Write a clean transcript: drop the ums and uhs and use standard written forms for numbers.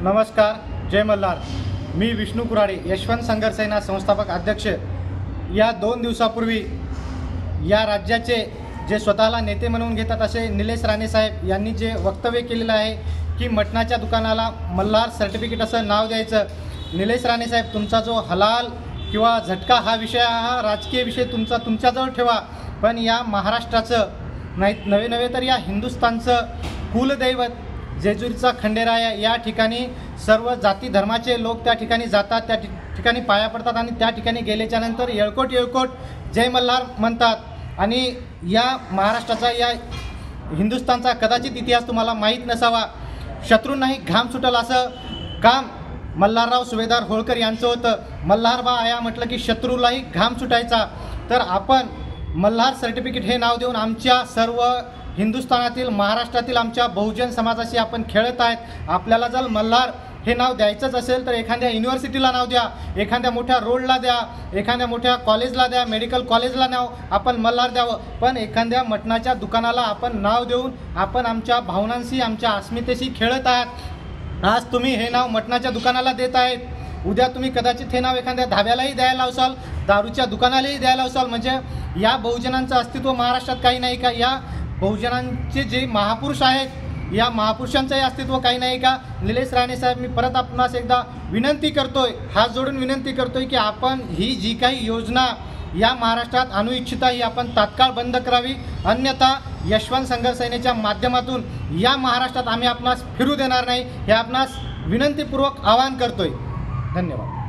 नमस्कार, जय मल्हार। मी विष्णू कुराडे, यशवंत संघर्ष सेना संस्थापक अध्यक्ष। या 2 दिवसापूर्वी या राज्याचे जे स्वतःला नेते म्हणून घेतात असे निलेश राणे साहेब यांनी जे वक्तव्य केलेलं आहे की मटणाच्या दुकानाला मल्हार सर्टिफिकेट असं नाव द्यायचं। निलेश राणे साहेब, तुमचा जो हलाल किंवा झटका हा विषय, हा राजकीय विषय तुमच्याजवळ ठेवा, पण या महाराष्ट्राचं नाही नवे तर या हिंदुस्थानचं कुलदैवत जेजुरीचा खंडेराया या ठिकाणी सर्व जाती धर्माचे लोक त्या ठिकाणी जातात, त्या ठिकाणी पाया पडतात आणि त्या ठिकाणी गेल्याच्या नंतर येळकोट जय मल्हार म्हणतात। आणि या महाराष्ट्राचा, या हिंदुस्थानचा कदाचित इतिहास तुम्हाला माहीत नसावा। शत्रूंनाही घाम सुटल असं काम मल्हारराव सुभेदार होळकर यांचं होतं। मल्हार बा आया म्हटलं की शत्रूलाही घाम सुटायचा। तर आपण मल्हार सर्टिफिकेट हे नाव देऊन आमच्या सर्व हिंदुस्थानातील, महाराष्ट्रातील आमच्या बहुजन समाजाशी आपण खेळत आहेत। आपल्याला जर मल्हार हे नाव द्यायचंच असेल तर एखाद्या युनिव्हर्सिटीला नाव द्या, एखाद्या मोठ्या रोडला द्या, एखाद्या मोठ्या कॉलेजला द्या, मेडिकल कॉलेजला नाव आपण मल्हार द्यावं, पण एखाद्या मटणाच्या दुकानाला आपण नाव देऊन आपण आमच्या भावनांशी, आमच्या अस्मितेशी खेळत आहात। आज तुम्ही हे नाव मटणाच्या दुकानाला देत आहेत, उद्या तुम्ही कदाचित हे नाव एखाद्या धाब्यालाही द्यायला लावसाल, दारूच्या दुकानालाही द्यायला लावसाल। म्हणजे या बहुजनांचं अस्तित्व महाराष्ट्रात काही नाही का? या बहुजनांचे जे महापुरुष आहेत, या महापुरुषांचंही अस्तित्व काही नाही का? निलेश राणे साहेब, मी परत आपणास एकदा विनंती करतोय, हात जोडून विनंती करतोय की आपण ही जी काही योजना या महाराष्ट्रात आणू इच्छिता ही आपण तात्काळ बंद करावी, अन्यथा यशवंत संघर्ष सेनेच्या माध्यमातून या महाराष्ट्रात आम्ही आपणास फिरू देणार नाही, हे आपणास विनंतीपूर्वक आवाहन करतोय। धन्यवाद।